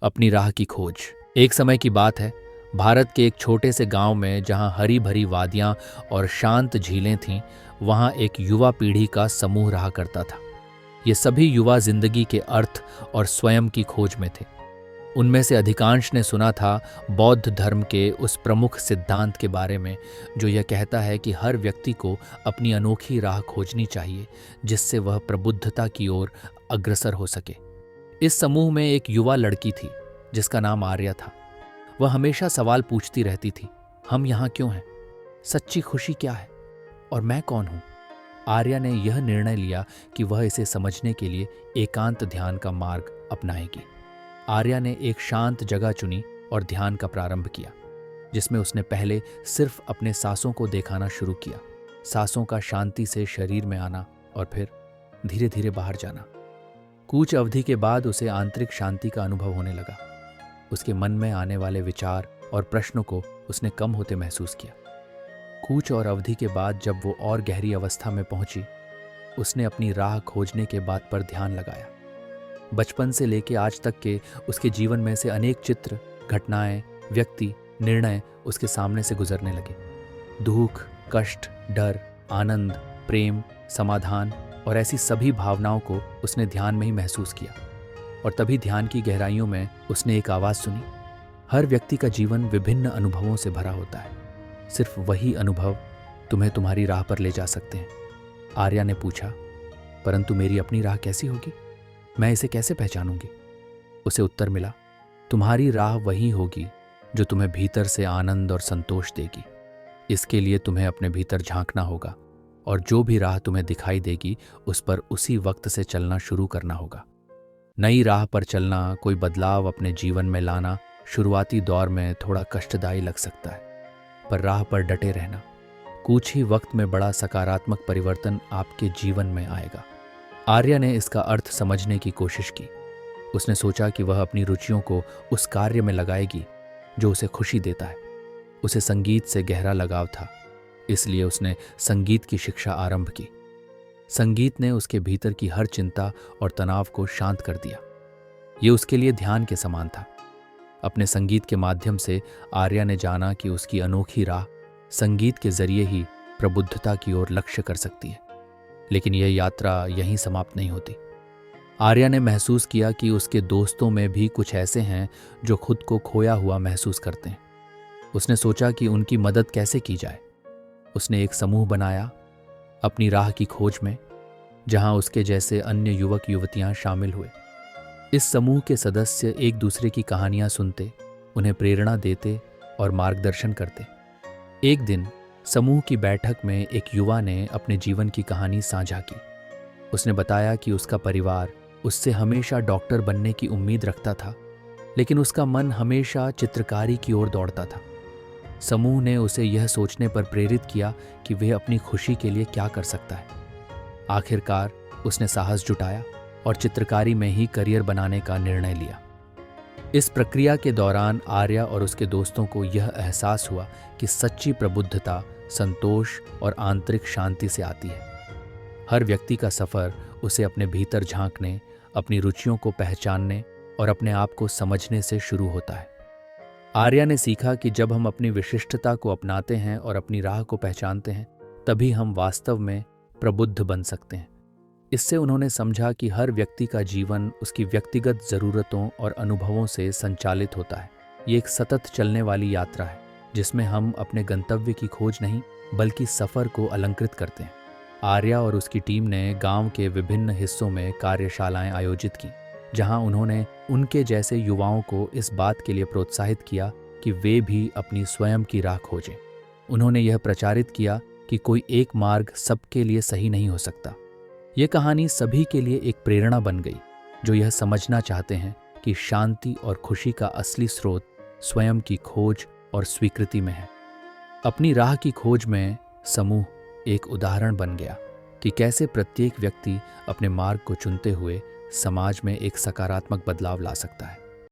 अपनी राह की खोज। एक समय की बात है, भारत के एक छोटे से गांव में जहां हरी भरी वादियां और शांत झीलें थीं, वहां एक युवा पीढ़ी का समूह रहा करता था। ये सभी युवा जिंदगी के अर्थ और स्वयं की खोज में थे। उनमें से अधिकांश ने सुना था बौद्ध धर्म के उस प्रमुख सिद्धांत के बारे में जो यह कहता है कि हर व्यक्ति को अपनी अनोखी राह खोजनी चाहिए, जिससे वह प्रबुद्धता की ओर अग्रसर हो सके। इस समूह में एक युवा लड़की थी जिसका नाम आर्या था। वह हमेशा सवाल पूछती रहती थी, हम यहाँ क्यों हैं, सच्ची खुशी क्या है, और मैं कौन हूँ। आर्या ने यह निर्णय लिया कि वह इसे समझने के लिए एकांत ध्यान का मार्ग अपनाएगी। आर्या ने एक शांत जगह चुनी और ध्यान का प्रारंभ किया, जिसमें उसने पहले सिर्फ अपने सांसों को दिखाना शुरू किया। सांसों का शांति से शरीर में आना और फिर धीरे धीरे बाहर जाना। कुछ अवधि के बाद उसे आंतरिक शांति का अनुभव होने लगा। उसके मन में आने वाले विचार और प्रश्नों को उसने कम होते महसूस किया। कुछ और अवधि के बाद जब वो और गहरी अवस्था में पहुंची, उसने अपनी राह खोजने के बात पर ध्यान लगाया। बचपन से लेके आज तक के उसके जीवन में से अनेक चित्र, घटनाएं, व्यक्ति, निर्णय उसके सामने से गुजरने लगे। दुख, कष्ट, डर, आनंद, प्रेम, समाधान और ऐसी सभी भावनाओं को उसने ध्यान में ही महसूस किया। और तभी ध्यान की गहराइयों में उसने एक आवाज़ सुनी, हर व्यक्ति का जीवन विभिन्न अनुभवों से भरा होता है, सिर्फ वही अनुभव तुम्हें तुम्हारी राह पर ले जा सकते हैं। आर्या ने पूछा, परंतु मेरी अपनी राह कैसी होगी, मैं इसे कैसे पहचानूंगी। उसे उत्तर मिला, तुम्हारी राह वही होगी जो तुम्हें भीतर से आनंद और संतोष देगी। इसके लिए तुम्हें अपने भीतर झांकना होगा और जो भी राह तुम्हें दिखाई देगी उस पर उसी वक्त से चलना शुरू करना होगा। नई राह पर चलना, कोई बदलाव अपने जीवन में लाना शुरुआती दौर में थोड़ा कष्टदायी लग सकता है, पर राह पर डटे रहना कुछ ही वक्त में बड़ा सकारात्मक परिवर्तन आपके जीवन में आएगा। आर्या ने इसका अर्थ समझने की कोशिश की। उसने सोचा कि वह अपनी रुचियों को उस कार्य में लगाएगी जो उसे खुशी देता है। उसे संगीत से गहरा लगाव था, इसलिए उसने संगीत की शिक्षा आरंभ की। संगीत ने उसके भीतर की हर चिंता और तनाव को शांत कर दिया। ये उसके लिए ध्यान के समान था। अपने संगीत के माध्यम से आर्या ने जाना कि उसकी अनोखी राह संगीत के जरिए ही प्रबुद्धता की ओर लक्ष्य कर सकती है। लेकिन यह यात्रा यहीं समाप्त नहीं होती। आर्या ने महसूस किया कि उसके दोस्तों में भी कुछ ऐसे हैं जो खुद को खोया हुआ महसूस करते हैं। उसने सोचा कि उनकी मदद कैसे की जाए। उसने एक समूह बनाया अपनी राह की खोज में, जहां उसके जैसे अन्य युवक युवतियां शामिल हुए। इस समूह के सदस्य एक दूसरे की कहानियां सुनते, उन्हें प्रेरणा देते और मार्गदर्शन करते। एक दिन समूह की बैठक में एक युवा ने अपने जीवन की कहानी साझा की। उसने बताया कि उसका परिवार उससे हमेशा डॉक्टर बनने की उम्मीद रखता था, लेकिन उसका मन हमेशा चित्रकारी की ओर दौड़ता था। समूह ने उसे यह सोचने पर प्रेरित किया कि वह अपनी खुशी के लिए क्या कर सकता है। आखिरकार उसने साहस जुटाया और चित्रकारी में ही करियर बनाने का निर्णय लिया। इस प्रक्रिया के दौरान आर्या और उसके दोस्तों को यह एहसास हुआ कि सच्ची प्रबुद्धता संतोष और आंतरिक शांति से आती है। हर व्यक्ति का सफर उसे अपने भीतर झांकने, अपनी रुचियों को पहचानने और अपने आप को समझने से शुरू होता है। आर्या ने सीखा कि जब हम अपनी विशिष्टता को अपनाते हैं और अपनी राह को पहचानते हैं, तभी हम वास्तव में प्रबुद्ध बन सकते हैं। इससे उन्होंने समझा कि हर व्यक्ति का जीवन उसकी व्यक्तिगत ज़रूरतों और अनुभवों से संचालित होता है। ये एक सतत चलने वाली यात्रा है, जिसमें हम अपने गंतव्य की खोज नहीं बल्कि सफ़र को अलंकृत करते हैं। आर्या और उसकी टीम ने गांव के विभिन्न हिस्सों में कार्यशालाएं आयोजित की, जहां उन्होंने उनके जैसे युवाओं को इस बात के लिए प्रोत्साहित किया कि वे भी अपनी स्वयं की राह खोजें। उन्होंने यह प्रचारित किया कि कोई एक मार्ग सबके लिए सही नहीं हो सकता। ये कहानी सभी के लिए एक प्रेरणा बन गई, जो यह समझना चाहते हैं कि शांति और खुशी का असली स्रोत स्वयं की खोज और स्वीकृति में है। अपनी राह की खोज में समूह एक उदाहरण बन गया कि कैसे प्रत्येक व्यक्ति अपने मार्ग को चुनते हुए समाज में एक सकारात्मक बदलाव ला सकता है।